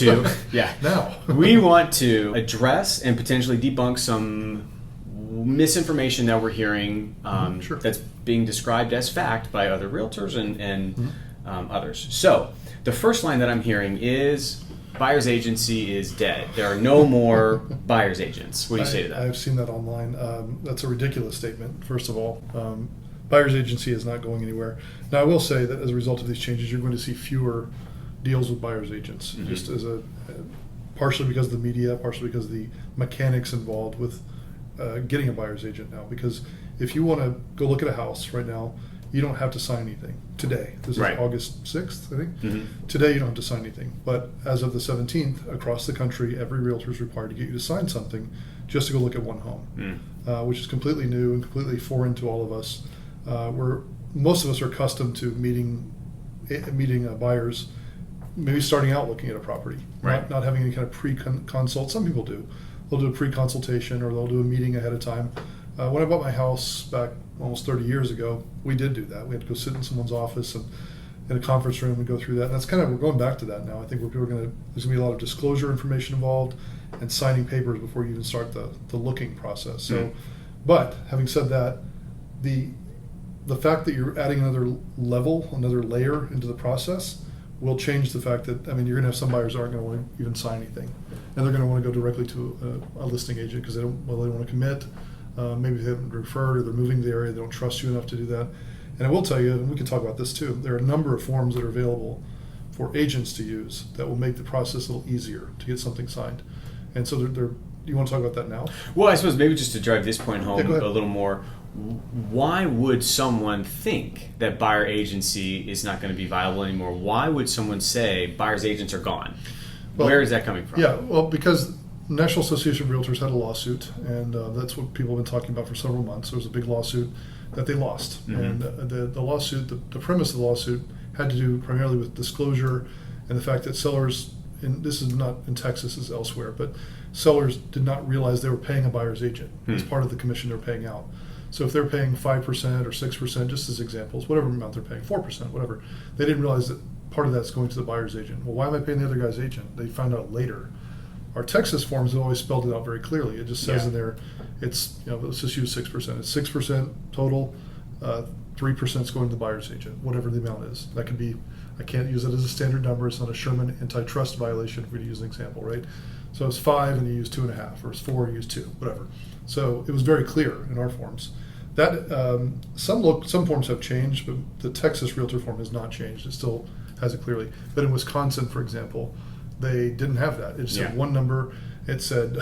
to, now. we want to address and potentially debunk some misinformation that we're hearing Sure. that's being described as fact by other realtors and others. So the first line that I'm hearing is buyer's agency is dead. There are no more buyer's agents. What do you say to that? I've seen that online. That's a ridiculous statement, first of all. Buyer's agency is not going anywhere. Now, I will say that as a result of these changes, you're going to see fewer deals with buyer's agents, just as partially because of the media, partially because of the mechanics involved with getting a buyer's agent now. Because if you want to go look at a house right now, you don't have to sign anything today. This is August 6th, I think. Today you don't have to sign anything. But as of the 17th, across the country, every realtor is required to get you to sign something just to go look at one home, which is completely new and completely foreign to all of us. Where most of us are accustomed to meeting buyers, maybe starting out looking at a property, not having any kind of pre-consult. Some people do. They'll do a pre-consultation or they'll do a meeting ahead of time. When I bought my house back almost 30 years ago, we did do that. We had to go sit in someone's office and in a conference room and go through that. And that's we're going back to that now. I think there's going to be a lot of disclosure information involved and signing papers before you even start the looking process. So, but having said that, the fact that you're adding another level, another layer into the process will change the fact that, you're going to have some buyers that aren't going to want to even sign anything. And they're going to want to go directly to a listing agent because they don't want to commit. Maybe they haven't referred or they're moving to the area, they don't trust you enough to do that. And I will tell you, and we can talk about this too, there are a number of forms that are available for agents to use that will make the process a little easier to get something signed. And so do you want to talk about that now? Well, I suppose maybe just to drive this point home a little more, why would someone think that buyer agency is not going to be viable anymore? Why would someone say buyer's agents are gone? Well, where is that coming from? Yeah, well, because National Association of Realtors had a lawsuit, and that's what people have been talking about for several months. There was a big lawsuit that they lost. And the lawsuit, the premise of the lawsuit had to do primarily with disclosure and the fact that sellers, and this is not in Texas, this is elsewhere, but sellers did not realize they were paying a buyer's agent as part of the commission they're paying out. So if they're paying 5% or 6%, just as examples, whatever amount they're paying, 4%, whatever, they didn't realize that part of that's going to the buyer's agent. Well, why am I paying the other guy's agent? They found out later. Our Texas forms have always spelled it out very clearly. It just says in there, it's, let's just use 6%. It's 6% total, 3% is going to the buyer's agent, whatever the amount is. That could be, I can't use it as a standard number. It's not a Sherman antitrust violation if we use an example, right? So it's 5 and you use 2.5, or it's 4 and you use 2, whatever. So it was very clear in our forms. That some forms have changed, but the Texas Realtor form has not changed. It still has it clearly. But in Wisconsin, for example, they didn't have that. It said one number. It said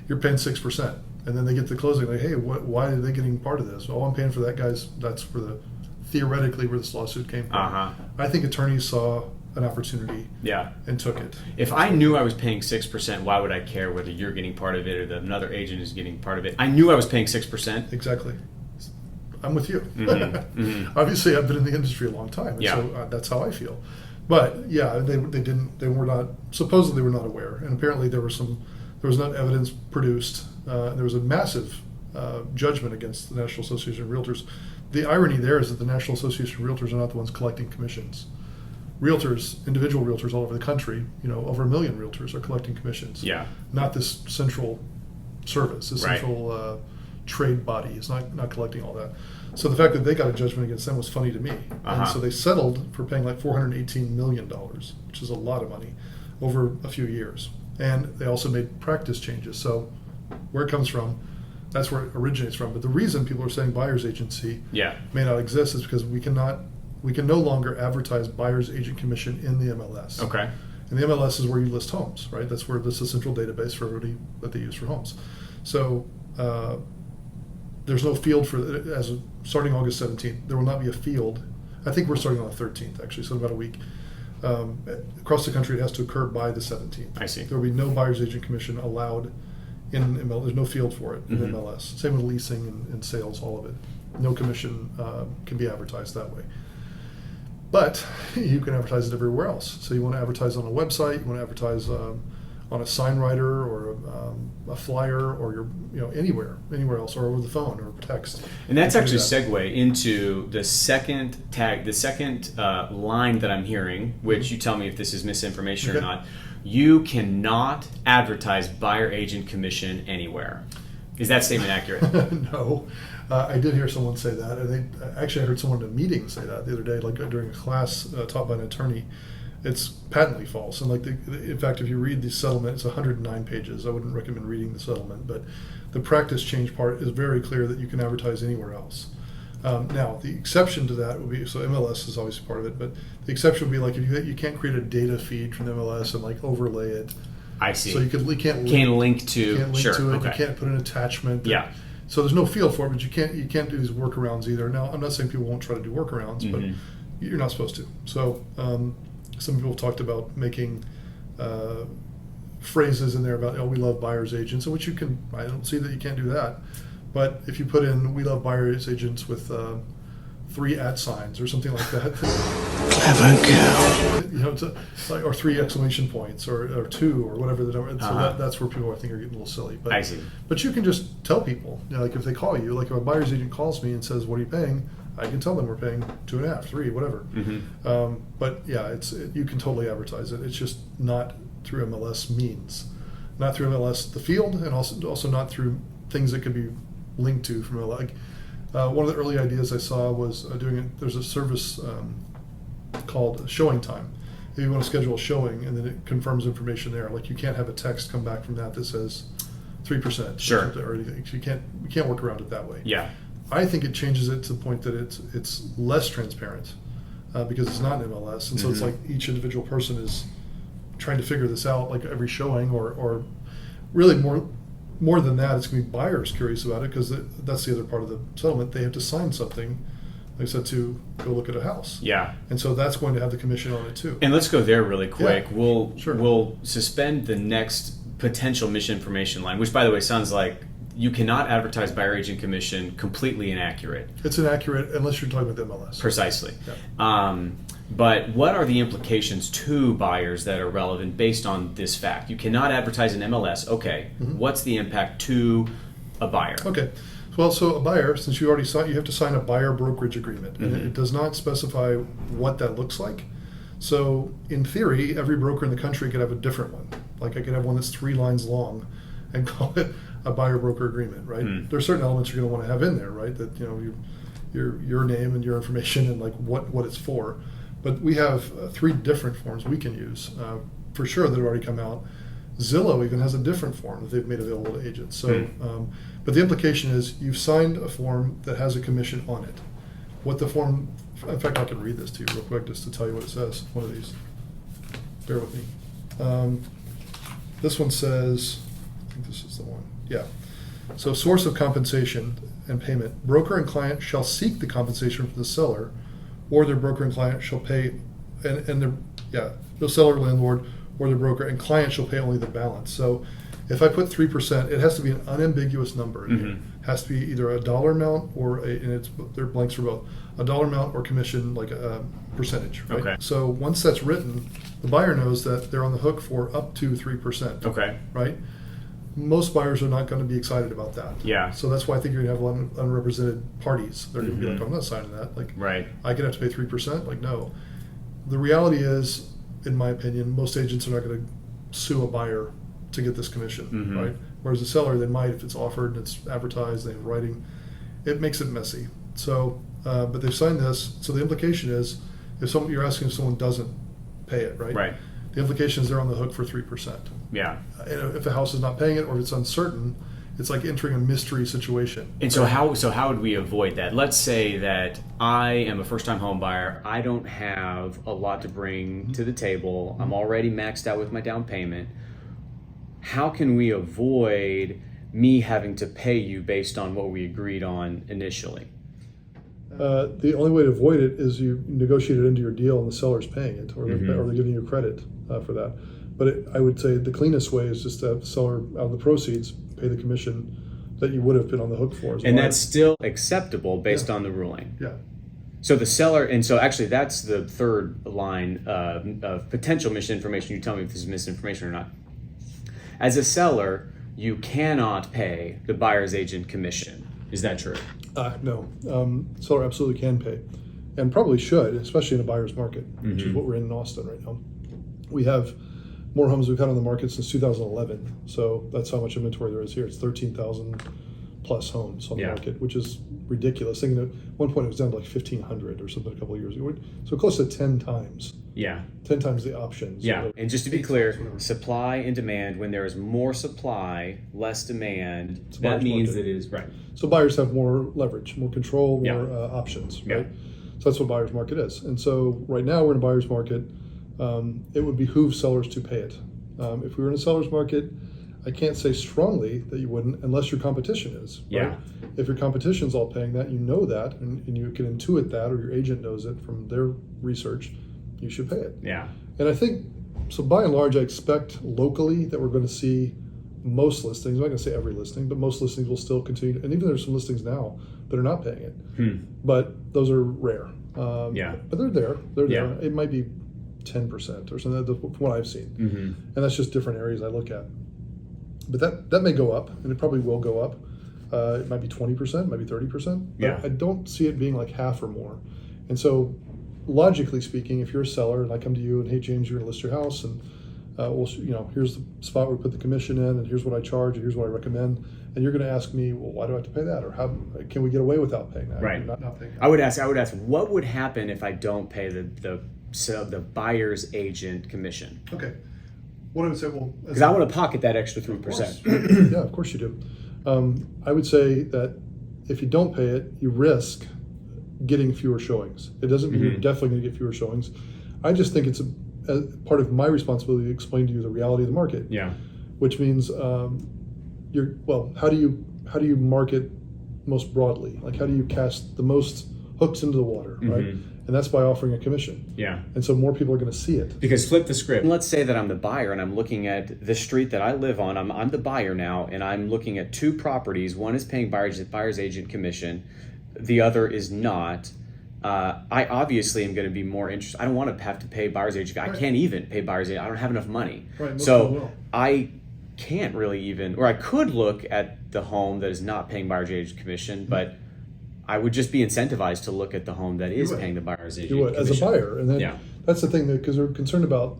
you're paying 6%, and then they get to the closing like, hey, why are they getting part of this? Well, I'm paying for that, guys. That's for theoretically where this lawsuit came from. I think attorneys saw an opportunity and took it. If I knew I was paying 6%, why would I care whether you're getting part of it or another agent is getting part of it? I knew I was paying 6%. Exactly. I'm with you. Obviously, I've been in the industry a long time, and so that's how I feel. But they were not, supposedly were not aware, and apparently there was not evidence produced. There was a massive judgment against the National Association of Realtors. The irony there is that the National Association of Realtors are not the ones collecting commissions. Realtors, individual realtors all over the country, over 1 million realtors are collecting commissions. Not this central service, this central trade body is not collecting all that. So the fact that they got a judgment against them was funny to me. And so they settled for paying like $418 million, which is a lot of money, over a few years. And they also made practice changes. So where it comes from, that's where it originates from. But the reason people are saying buyer's agency may not exist is because we can no longer advertise buyer's agent commission in the MLS. Okay. And the MLS is where you list homes, right? That's where this is a central database for everybody that they use for homes. So there's no field for, starting August 17th, there will not be a field. I think we're starting on the 13th, actually, so in about a week. Across the country, it has to occur by the 17th. I see. There will be no buyer's agent commission allowed in MLS. There's no field for it in MLS. Same with leasing and sales, all of it. No commission can be advertised that way. But you can advertise it everywhere else. So you want to advertise on a website, you want to advertise on a sign writer or a flyer, or anywhere else, or over the phone or text. And that's actually segue into the second tag, the second line that I'm hearing, which you tell me if this is misinformation or not. you cannot advertise buyer agent commission anywhere. Is that statement accurate? No. I did hear someone say that. I heard someone in a meeting say that the other day, like during a class taught by an attorney. It's patently false. And in fact, if you read the settlement, it's 109 pages. I wouldn't recommend reading the settlement, but the practice change part is very clear that you can advertise anywhere else. Now, the exception to that would be, so MLS is obviously part of it, but the exception would be like if you can't create a data feed from the MLS and like overlay it. I see. So you can't link to sure. to it. Okay. You can't put an attachment. Yeah. So there's no field for it, but you can't do these workarounds either. Now, I'm not saying people won't try to do workarounds, but you're not supposed to. So some people talked about making phrases in there about, we love buyer's agents, which you can. I don't see that you can't do that. But if you put in, we love buyer's agents with 3 @ signs or something like that. Clever girl. Or 3 exclamation points or 2 or whatever the number. So that's where people I think are getting a little silly. But, I see. But you can just tell people, like if they call you, like if a buyer's agent calls me and says, "What are you paying?" I can tell them we're paying 2.5, 3, whatever. But yeah, you can totally advertise it. It's just not through MLS means, not through MLS the field, and also not through things that could be linked to from like one of the early ideas I saw was doing it. There's a service called Showing Time. If you want to schedule a showing and then it confirms information there, like you can't have a text come back from that says 3%. Sure. Or anything. You can't work around it that way. Yeah. I think it changes it to the point that it's less transparent because it's not an MLS, and so it's like each individual person is trying to figure this out, like every showing, or really more than that, it's going to be buyers curious about it because that's the other part of the settlement. They have to sign something, like I said, to go look at a house. Yeah. And so that's going to have the commission on it too. And let's go there really quick. Yeah, We'll suspend the next potential misinformation line, which by the way sounds like you cannot advertise buyer agent commission completely inaccurate. It's inaccurate unless you're talking about the MLS. Precisely. Yeah. But what are the implications to buyers that are relevant based on this fact? You cannot advertise an MLS. Okay. What's the impact to a buyer? Okay. Well, so a buyer, since you already saw, you have to sign a buyer brokerage agreement, and it does not specify what that looks like. So in theory, every broker in the country could have a different one. Like I could have one that's 3 lines long and call it a buyer broker agreement, right? There are certain elements you're going to want to have in there, right? That your name and your information and like what it's for. But we have 3 different forms we can use for sure that have already come out. Zillow even has a different form that they've made available to agents. So, but the implication is you've signed a form that has a commission on it. What the form, in fact, I can read this to you real quick just to tell you what it says. One of these. Bear with me. This one says, I think this is the one. Yeah. So source of compensation and payment. Broker and client shall seek the compensation from the seller, or their broker and client shall pay, the seller, landlord, or the broker and client shall pay only the balance. So if I put 3%, it has to be an unambiguous number. It has to be either a dollar amount or there are blanks for both, a dollar amount or commission, like a percentage. Right? Okay. So once that's written, the buyer knows that they're on the hook for up to 3%. Okay. Right? Most buyers are not going to be excited about that. Yeah. So that's why I think you're going to have a lot of unrepresented parties. They're going to be like, I'm not signing that. Like, right. I could have to pay 3%. Like, no. The reality is, in my opinion, most agents are not going to sue a buyer to get this commission, right? Whereas a seller, they might if it's offered and it's advertised, they have writing. It makes it messy. So, but they've signed this. So the implication is, you're asking if someone doesn't pay it, right? Right. The implication is they're on the hook for 3%. Yeah. And if a house is not paying it or if it's uncertain, it's like entering a mystery situation. And so how would we avoid that? Let's say that I am a first-time home buyer. I don't have a lot to bring to the table. I'm already maxed out with my down payment. How can we avoid me having to pay you based on what we agreed on initially? The only way to avoid it is you negotiate it into your deal and the seller's paying it, or they're giving you credit for that. But I would say the cleanest way is just to have the seller, out of the proceeds, pay the commission that you would have been on the hook for. And that's still acceptable based on the ruling. Yeah. So the seller, and so actually that's the third line of potential misinformation. You tell me if this is misinformation or not. As a seller, you cannot pay the buyer's agent commission. Is that true? No. Seller absolutely can pay, and probably should, especially in a buyer's market, which is what we're in Austin right now. We have more homes we've had on the market since 2011. So that's how much inventory there is here. It's 13,000 plus homes on the market, which is ridiculous. Thinking at one point it was down to like 1,500 or something a couple of years ago. So close to 10 times. Yeah. 10 times the options. Yeah. And just to be clear, supply and demand, when there is more supply, less demand, that means it is, right. So buyers have more leverage, more control, more options, right? So that's what buyer's market is. And so right now we're in a buyer's market. It would behoove sellers to pay it. If we were in a seller's market, I can't say strongly that you wouldn't unless your competition is. Right? Yeah. If your competition's all paying that, you know that, and you can intuit that, or your agent knows it from their research, you should pay it. Yeah. And I think, so by and large, I expect locally that we're going to see most listings, I'm not going to say every listing, but most listings will still continue. And even there's some listings now that are not paying it. But those are rare. But they're there. They're there. It might be 10% or something from what I've seen. And that's just different areas I look at. But that may go up, and it probably will go up. It might be 20%, might be 30%. But I don't see it being like half or more. And so, logically speaking, if you're a seller and I come to you and, hey, James, you're going to list your house, and here's the spot where we put the commission in, and here's what I charge, and here's what I recommend, and you're going to ask me, well, why do I have to pay that, or how can we get away without paying that? Right. Not paying that. I would ask, what would happen if I don't pay the buyer's agent commission? Okay. What I would say, because I want to pocket that extra 3%. Yeah, of course you do. I would say that if you don't pay it, you risk getting fewer showings. It doesn't mean you're definitely going to get fewer showings. I just think it's a part of my responsibility to explain to you the reality of the market. Yeah. Which means how do you market most broadly? Like, how do you cast the most hooks into the water, right? And that's by offering a commission. Yeah. And so more people are going to see it. Because flip the script. Let's say that I'm the buyer and I'm looking at the street that I live on. I'm the buyer now, and I'm looking at two properties. One is paying buyer's agent commission. The other is not. I obviously am going to be more interested. I don't want to have to pay buyer's agent. I can't even pay buyer's agent. I don't have enough money. Right. So I can't really even, or I could look at the home that is not paying buyer's agent commission, but I would just be incentivized to look at the home that is paying the buyer's agent commission. As a buyer. And then that's the thing, because they're concerned about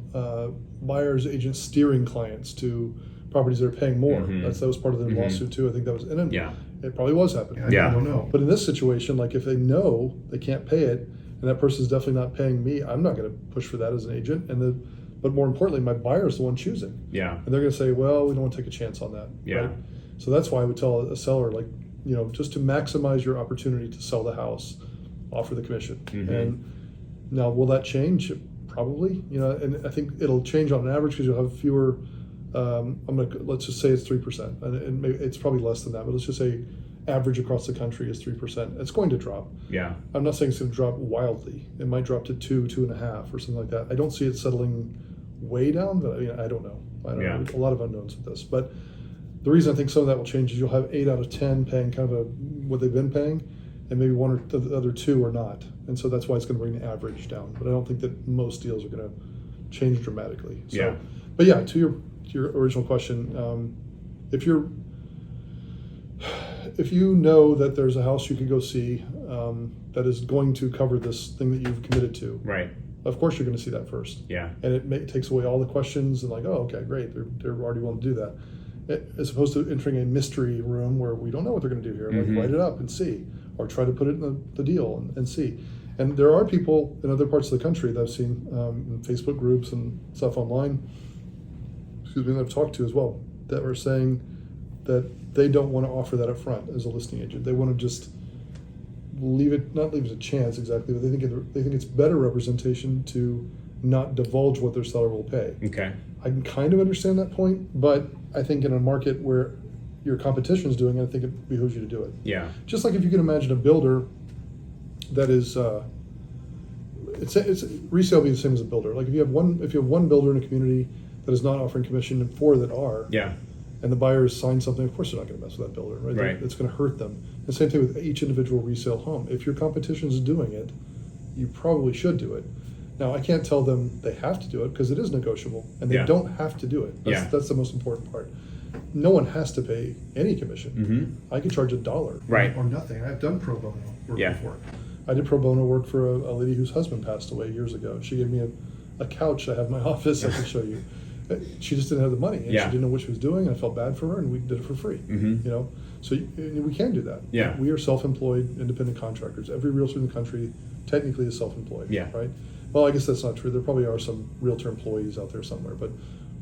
buyer's agents steering clients to properties that are paying more. That was part of their lawsuit too. I think that was, and it probably was happening. I don't know. But in this situation, like if they know they can't pay it, and that person's definitely not paying me, I'm not going to push for that as an agent. But more importantly, my buyer's the one choosing. Yeah. And they're going to say, well, we don't want to take a chance on that. Yeah. Right? So that's why I would tell a seller, like, just to maximize your opportunity to sell the house, offer the commission. And now, will that change? Probably. And I think it'll change on an average because you'll have fewer. Let's just say it's 3%, and maybe it's probably less than that. But let's just say average across the country is 3%. It's going to drop. Yeah. I'm not saying it's going to drop wildly. It might drop to 2.5, or something like that. I don't see it settling way down, but I don't know. I don't know. A lot of unknowns with this, but. The reason I think some of that will change is you'll have 8 out of 10 paying kind of what they've been paying, and maybe 1 or the other 2 are not. And so that's why it's going to bring the average down. But I don't think that most deals are going to change dramatically. So, but yeah, to your original question, if you know that there's a house you could go see that is going to cover this thing that you've committed to, right? Of course you're going to see that first. Yeah. And it takes away all the questions and like, oh, okay, great, they're already willing to do that. As opposed to entering a mystery room where we don't know what they're going to do here. Like, write it up and see, or try to put it in the deal and see. And there are people in other parts of the country that I've seen in Facebook groups and stuff online, that I've talked to as well, that are saying that they don't want to offer that up front as a listing agent. They want to just not leave it a chance exactly, but they think it's better representation to not divulge what their seller will pay. Okay. I can kind of understand that point, but I think in a market where your competition is doing it, I think it behooves you to do it. Yeah. Just like if you can imagine a builder that is, it's resale be the same as a builder. Like if you have one builder in a community that is not offering commission and 4 that are. Yeah. And the buyers sign something, of course they're not going to mess with that builder, right? Right. It's going to hurt them. The same thing with each individual resale home. If your competition is doing it, you probably should do it. Now, I can't tell them they have to do it because it is negotiable, and they don't have to do it. That's the most important part. No one has to pay any commission. I could charge $1, right, or nothing. I've done pro bono work before. I did pro bono work for a lady whose husband passed away years ago. She gave me a couch I have in my office I can show you. She just didn't have the money, and Yeah. she didn't know what she was doing, and I felt bad for her, and we did it for free. Mhm. You know, so we can do that. Yeah. We are self-employed, independent contractors. Every realtor in the country technically is self-employed. Yeah. Right. Well, I guess that's not true. There probably are some realtor employees out there somewhere, but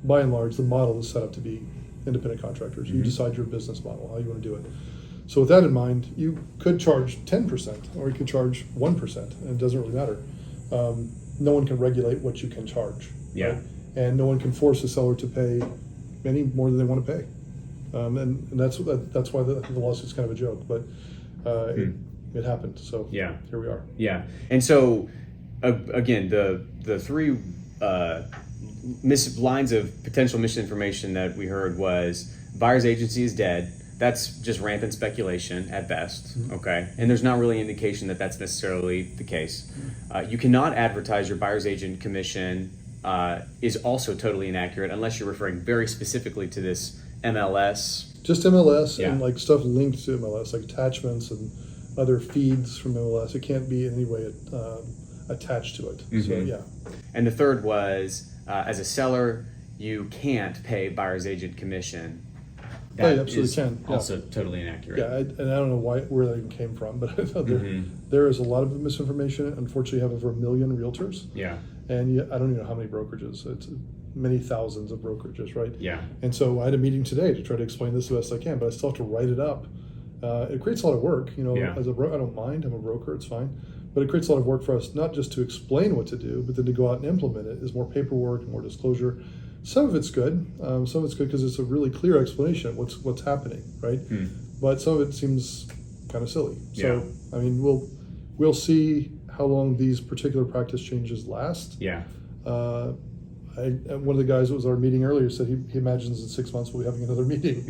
by and large, the model is set up to be independent contractors. You decide your business model, how you want to do it. So with that in mind, you could charge 10%, or you could charge 1%, and it doesn't really matter. No one can regulate what you can charge. Yeah. Right? And no one can force a seller to pay any more than they want to pay. And that's why the lawsuit's kind of a joke, but it happened. So Yeah. here we are. Yeah. And so, again, the three lines of potential misinformation that we heard was buyer's agency is dead. That's just rampant speculation at best, okay? And there's not really indication that that's necessarily the case. You cannot advertise your buyer's agent commission is also totally inaccurate unless you're referring very specifically to this MLS. Just MLS Yeah. and like stuff linked to MLS, like attachments and other feeds from MLS. It can't be in any way attached to it. So yeah. And the third was, as a seller, you can't pay buyer's agent commission. Oh, you absolutely can. Yeah. Also totally inaccurate. Yeah, and I don't know where that even came from, but I know there is a lot of misinformation. Unfortunately, you have over 1 million realtors, Yeah. and I don't even know how many brokerages. It's many thousands of brokerages, right? Yeah. And so I had a meeting today to try to explain this the best I can, but I still have to write it up. It creates a lot of work, you know. Yeah. As a I don't mind. I'm a broker; it's fine. But it creates a lot of work for us, not just to explain what to do, but then to go out and implement it. Is more paperwork, more disclosure. Some of it's good. Some of it's good because it's a really clear explanation of what's happening, right? But some of it seems kind of silly. So I mean, we'll see how long these particular practice changes last. Yeah. One of the guys that was at our meeting earlier said he imagines in 6 months we'll be having another meeting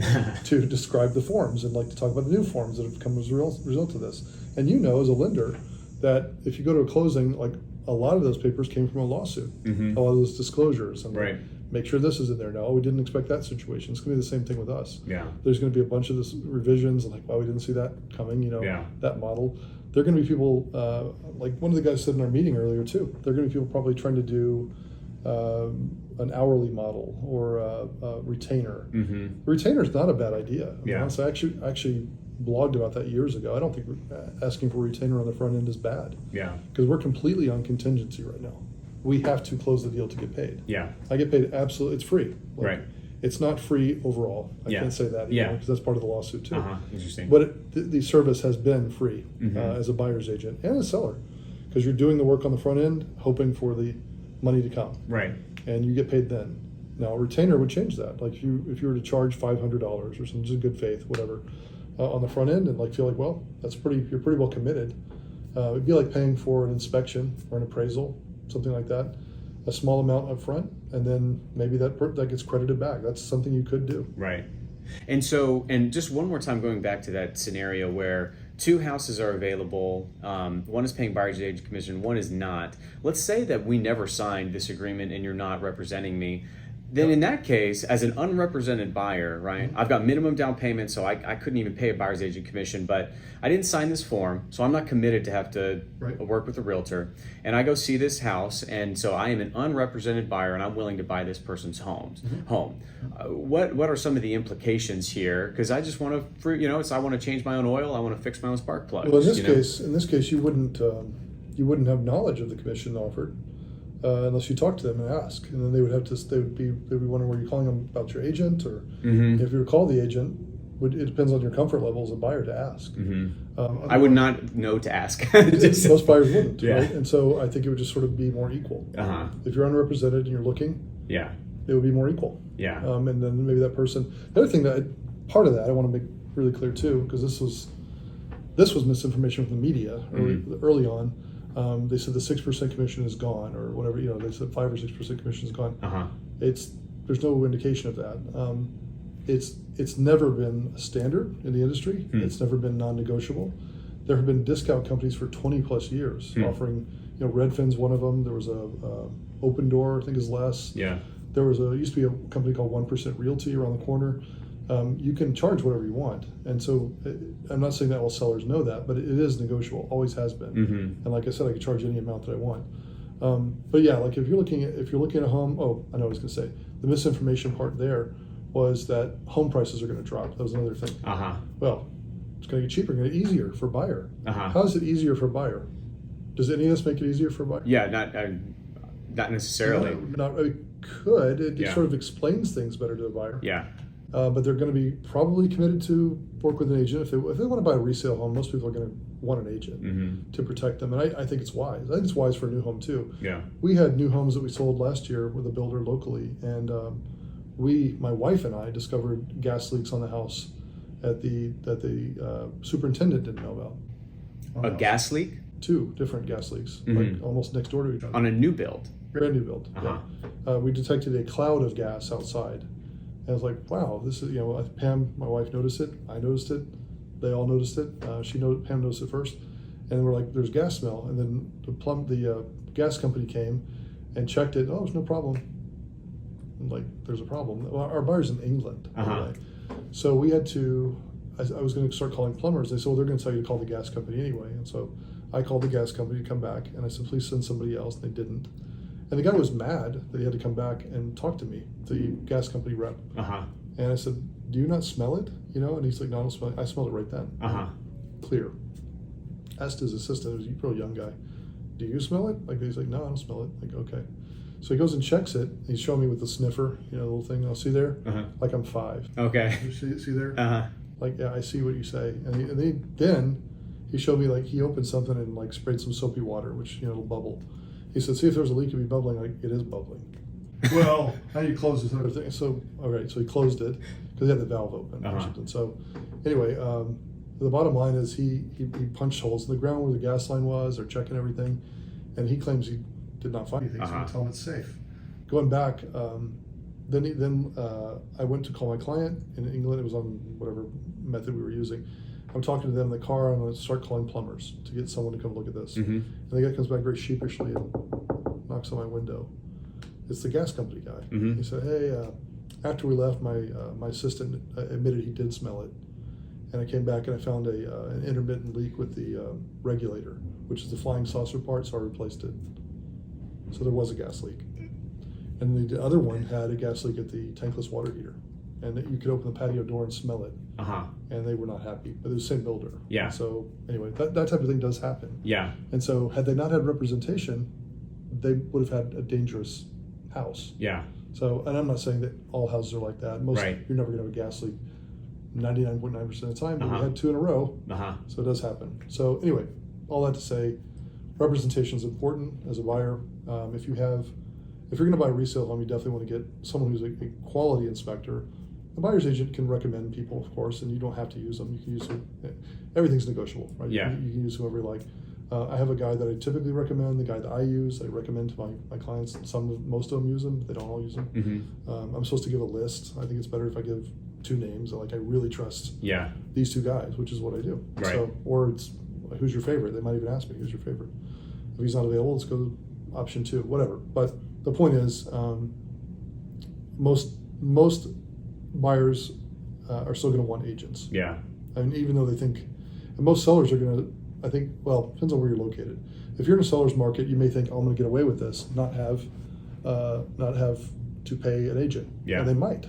to describe the forms and like to talk about the new forms that have come as a result of this. And you know, as a lender, that if you go to a closing, like a lot of those papers came from a lawsuit, a lot of those disclosures, and Right. make sure this is in there. No, we didn't expect that situation. It's going to be the same thing with us. Yeah. There's going to be a bunch of this revisions, and like, wow, we didn't see that coming. You know, Yeah. that model. There are going to be people, like one of the guys said in our meeting earlier too. There are going to be people probably trying to do an hourly model or a retainer. Retainer is not a bad idea. I mean, honestly, I actually blogged about that years ago. I don't think asking for a retainer on the front end is bad. Yeah. Because we're completely on contingency right now. We have to close the deal to get paid. Yeah. I get paid absolutely. It's free. Like, Right. It's not free overall. I Yeah. can't say that Yeah. because that's part of the lawsuit too. Interesting. But the service has been free as a buyer's agent and a seller, because you're doing the work on the front end, hoping for the money to come, Right. and you get paid then. Now a retainer would change that. Like if you were to charge $500 or something, just in good faith, whatever, on the front end, and like feel like, well, you're pretty well committed. It'd be like paying for an inspection or an appraisal, something like that. A small amount up front, and then maybe that gets credited back. That's something you could do. Right. And so, and just one more time going back to that scenario where two houses are available, one is paying buyer's agent commission, one is not. Let's say that we never signed this agreement and you're not representing me. Then in that case, as an unrepresented buyer, right, I've got minimum down payment, so I couldn't even pay a buyer's agent commission, but I didn't sign this form, so I'm not committed to have to work with a realtor. And I go see this house, and so I am an unrepresented buyer, and I'm willing to buy this person's home. What are some of the implications here? Because I just want to, I want to change my own oil, I want to fix my own spark plugs. Well, in this case, you wouldn't have knowledge of the commission offered. Unless you talk to them and ask, and then they would be wondering, were you calling them about your agent, or if you were call the agent, it depends on your comfort level as a buyer to ask. I would not know to ask. Most buyers wouldn't, Yeah. right? And so I think it would just sort of be more equal. If you're unrepresented and you're looking, it would be more equal. And then maybe that person. The other thing part of that I want to make really clear too, because this was misinformation from the media early on. They said the 6% commission is gone, or whatever. They said 5 or 6% commission is gone. There's no indication of that. It's never been a standard in the industry. It's never been non-negotiable. There have been discount companies for 20 plus years offering. Redfin's one of them. There was a Open Door, I think is less. There was used to be a company called 1% Realty around the corner. You can charge whatever you want, and so I'm not saying that all sellers know that, but it is negotiable, always has been. And like I said, I can charge any amount that I want. But yeah, like if you're looking at a home, oh, I know what I was going to say. The misinformation part there was that home prices are going to drop. That was another thing. Well, it's going to get cheaper, going to get easier for buyer. How is it easier for buyer? Does any of this make it easier for buyer? Yeah, not necessarily. It could. It sort of explains things better to the buyer. Yeah. But they're going to be probably committed to work with an agent. If they want to buy a resale home, most people are going to want an agent to protect them. And I think it's wise. I think it's wise for a new home too. Yeah. We had new homes that we sold last year with a builder locally, and my wife and I discovered gas leaks on the house that the superintendent didn't know about. A gas leak? 2 different gas leaks, like almost next door to each other. On a new build? Brand new build. Yeah. We detected a cloud of gas outside. And I was like, wow, this is, Pam, my wife, noticed it. I noticed it. They all noticed it. Pam noticed it first. And we're like, there's gas smell. And then the gas company came and checked it. Oh, there's no problem. I'm like, there's a problem. Well, our buyer's in England, by the way. So we had to, I was going to start calling plumbers. They said, well, they're going to tell you to call the gas company anyway. And so I called the gas company to come back. And I said, please send somebody else. And they didn't. And the guy was mad that he had to come back and talk to me, the gas company rep. And I said, do you not smell it? And he's like, no, I don't smell it. I smelled it right then. Clear. Asked his assistant, he was a pretty young guy, do you smell it? He's like, no, I don't smell it. Like, okay. So he goes and checks it. He's showing me with the sniffer, the little thing. I'll see there? Like I'm 5. Okay. You see there? Like, yeah, I see what you say. And then he showed me, like, he opened something and, like, sprayed some soapy water, which, it'll bubble. He said, see if there's a leak, it'll be bubbling. Like, it is bubbling. Well, how do you close this other thing? So, so he closed it because he had the valve open or something. So, anyway, the bottom line is he punched holes in the ground where the gas line was. They're checking everything, and he claims he did not find anything. So we tell him it's safe. Going back, then I went to call my client in England. It was on whatever method we were using. I'm talking to them in the car, and I'm going to start calling plumbers to get someone to come look at this. And the guy comes back very sheepishly and knocks on my window. It's the gas company guy. He said, hey, after we left, my assistant admitted he did smell it. And I came back and I found an intermittent leak with the regulator, which is the flying saucer part, so I replaced it. So there was a gas leak. And the other one had a gas leak at the tankless water heater. And you could open the patio door and smell it. And they were not happy, but it was the same builder. Yeah. And so anyway, that type of thing does happen. Yeah. And so had they not had representation, they would have had a dangerous house. Yeah. So, and I'm not saying that all houses are like that. Most, you're never going to have a gas leak 99.9% of the time, but we had 2 in a row. So it does happen. So anyway, all that to say, representation is important as a buyer. If you're going to buy a resale home, you definitely want to get someone who's a quality inspector. A buyer's agent can recommend people, of course, and you don't have to use them. You can use them. Everything's negotiable, right? Yeah. You can use whoever you like. I have a guy that I typically recommend, the guy that I use, I recommend to my clients. Most of them use them, but they don't all use them. I'm supposed to give a list. I think it's better if I give 2 names. I really trust these 2 guys, which is what I do. Right. So, or it's, who's your favorite? They might even ask me, who's your favorite? If he's not available, let's go to option 2, whatever. But the point is, most buyers are still going to want agents. Yeah. I mean, even though they think, and most sellers are going to, I think, well, depends on where you're located. If you're in a seller's market, you may think, oh, I'm going to get away with this, not have to pay an agent. Yeah. And they might.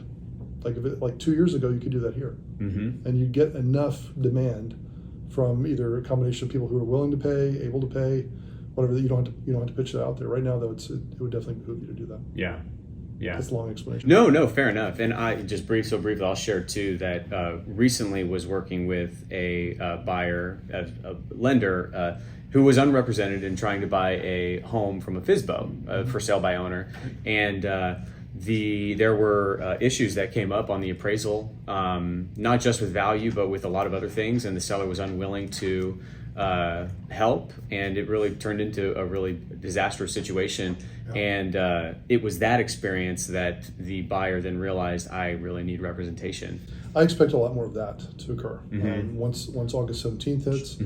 Like 2 years ago, you could do that here. And you get enough demand from either a combination of people who are willing to pay, able to pay, whatever, that you don't have to pitch it out there. Right now, though, it would definitely behoove you to do that. Yeah. Yeah. That's a long explanation. No, fair enough. And I just briefly, I'll share too that recently was working with a buyer, a lender who was unrepresented and trying to buy a home from a FSBO, for sale by owner, and there were issues that came up on the appraisal, not just with value, but with a lot of other things, and the seller was unwilling to help, and it really turned into a really disastrous situation. And it was that experience that the buyer then realized, I really need representation. I expect a lot more of that to occur. Once August 17th hits,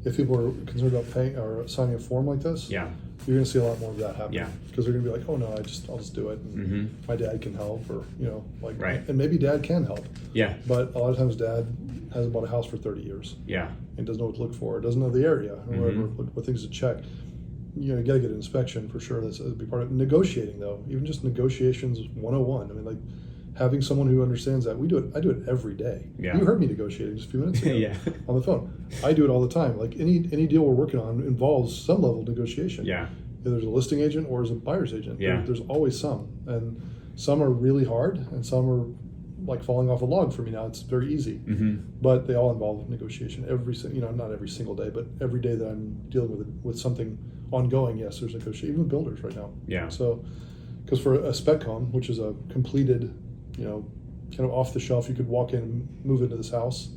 if people are concerned about paying or signing a form like this, you're going to see a lot more of that happen. Because they're going to be like, oh no, I'll just do it. And my dad can help, or and maybe dad can help. But a lot of times dad hasn't bought a house for 30 years. And doesn't know what to look for, doesn't know the area, or whatever, what things to check. you know, you got to get an inspection for sure. That'd be part of negotiating, though. Even just negotiations 101. I mean, like having someone who understands that. I do it every day. Yeah. You heard me negotiating just a few minutes ago Yeah. on the phone. I do it all the time. Like any deal we're working on involves some level of negotiation. Yeah. Either there's a listing agent or there's a buyer's agent. Yeah. There's always some, and some are really hard, and some are like falling off a log for me now. It's very easy, but they all involve negotiation not every single day, but every day that I'm dealing with something ongoing. Yes, there's negotiation, even with builders right now. Yeah. So, because for a spec home, which is a completed, kind of off the shelf, you could walk in and move into this house.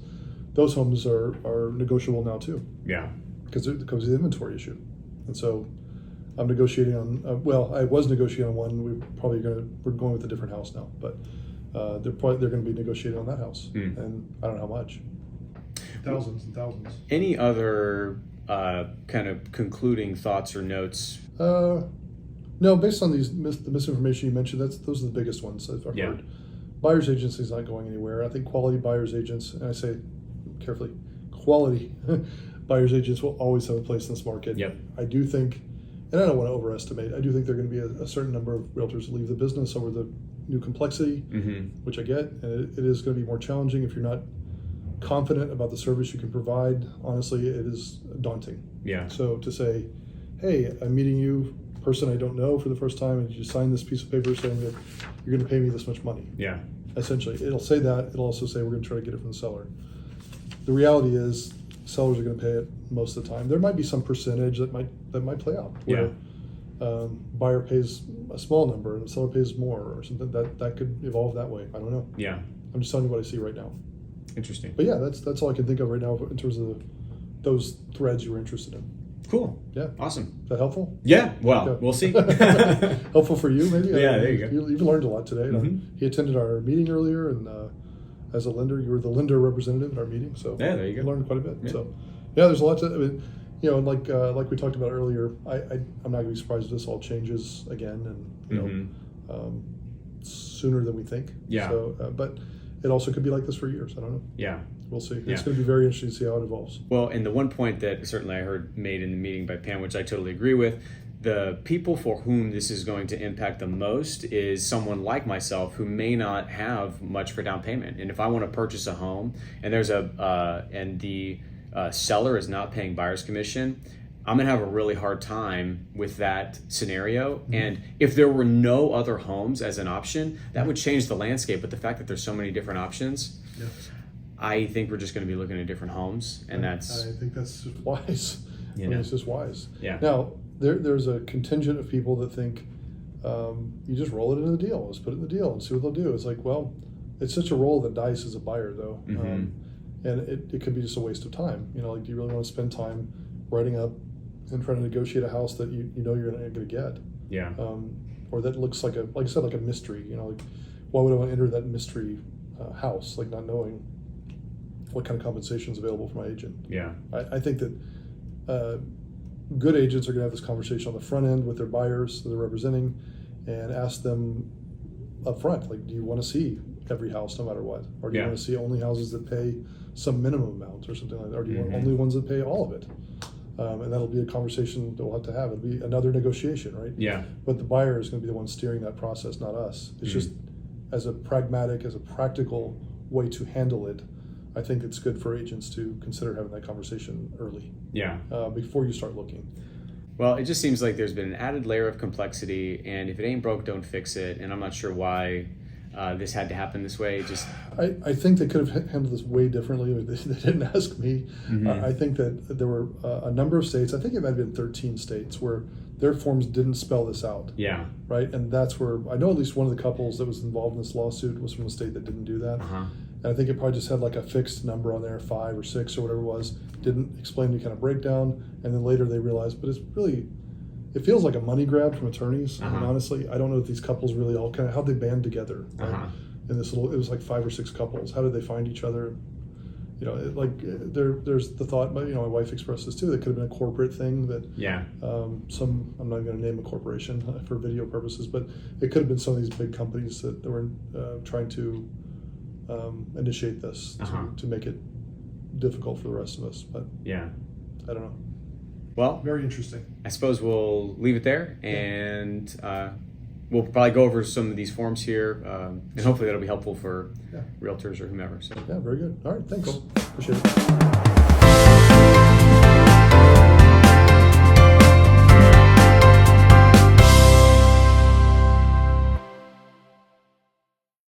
Those homes are negotiable now too. Yeah. Because it comes with the inventory issue, and so I'm negotiating on. I was negotiating on one. We're going with a different house now, but they're going to be negotiating on that house, and I don't know how much. Thousands and thousands. Any other kind of concluding thoughts or notes? No, based on the misinformation you mentioned, those are the biggest ones I've heard. Buyer's agency is not going anywhere. I think quality buyer's agents, and I say carefully, quality buyer's agents will always have a place in this market. Yep. I do think, and I don't want to overestimate, I do think there are going to be a certain number of realtors leave the business over the new complexity, which I get, and it is going to be more challenging if you're not confident about the service you can provide. Honestly, it is daunting. Yeah. So to say, hey, I'm meeting you, person I don't know, for the first time, and you sign this piece of paper saying that you're going to pay me this much money. Yeah. Essentially, it'll say that. It'll also say we're going to try to get it from the seller. The reality is, sellers are going to pay it most of the time. There might be some percentage that might play out where buyer pays a small number and the seller pays more, or something that could evolve that way. I don't know. Yeah. I'm just telling you what I see right now. Interesting. But yeah, that's all I can think of right now in terms of those threads you were interested in. Cool. Yeah. Awesome. Is that helpful? Yeah. Well, Okay. we'll see. Helpful for you, maybe? Yeah, there you go. You've learned a lot today. He attended our meeting earlier, and as a lender, you were the lender representative at our meeting. So yeah, there you go. Learned quite a bit. Yeah. So yeah, there's a lot to. I mean, and like we talked about earlier, I'm not going to be surprised if this all changes again, and sooner than we think. Yeah. So, but it also could be like this for years. I don't know. Yeah. We'll see. Yeah. It's going to be very interesting to see how it evolves. Well, and the one point that certainly I heard made in the meeting by Pam, which I totally agree with, the people for whom this is going to impact the most is someone like myself who may not have much for down payment. And if I want to purchase a home and there's the seller is not paying buyer's commission, I'm going to have a really hard time with that scenario. And if there were no other homes as an option, that would change the landscape. But the fact that there's so many different options, I think we're just going to be looking at different homes, and I think that's just wise. It's just wise. Yeah. Now there's a contingent of people that think you just roll it into the deal. Let's put it in the deal and see what they'll do. It's like, well, it's such a roll of the dice as a buyer, though, and it could be just a waste of time. Like, do you really want to spend time writing up and trying to negotiate a house that you know you're not going to get? Yeah. Or that looks like I said, like a mystery. Like, why would I want to enter that mystery house, like not knowing what kind of compensation is available for my agent? Yeah. I think that good agents are going to have this conversation on the front end with their buyers that they're representing, and ask them up front, like, do you want to see every house no matter what? Or do you want to see only houses that pay some minimum amount or something like that? Or do you want only ones that pay all of it? And that'll be a conversation that we'll have to have. It'll be another negotiation, right? Yeah. But the buyer is going to be the one steering that process, not us. It's just as a practical way to handle it. I think it's good for agents to consider having that conversation early. Yeah. Before you start looking. Well, it just seems like there's been an added layer of complexity, and if it ain't broke, don't fix it. And I'm not sure why this had to happen this way. I think they could have handled this way differently. They didn't ask me. I think that there were a number of states, I think it might have been 13 states, where their forms didn't spell this out. Yeah. Right? And that's where, I know at least one of the couples that was involved in this lawsuit was from a state that didn't do that. And I think it probably just had like a fixed number on there, 5 or 6 or whatever it was, didn't explain the kind of breakdown. And then later they realized, but it's really, it feels like a money grab from attorneys. And honestly, I don't know if these couples really all kind of, how'd they band together? Right? In this little, it was like 5 or 6 couples. How did they find each other? There's the thought, but my wife expressed this too, that could have been a corporate thing that I'm not going to name a corporation for video purposes, but it could have been some of these big companies that were trying to initiate this to make it difficult for the rest of us. But I don't know. Well, Very interesting. I suppose we'll leave it there, and we'll probably go over some of these forms here, and hopefully that'll be helpful for Yeah. realtors or whomever. So. Yeah, very good. All right, thanks. Appreciate it.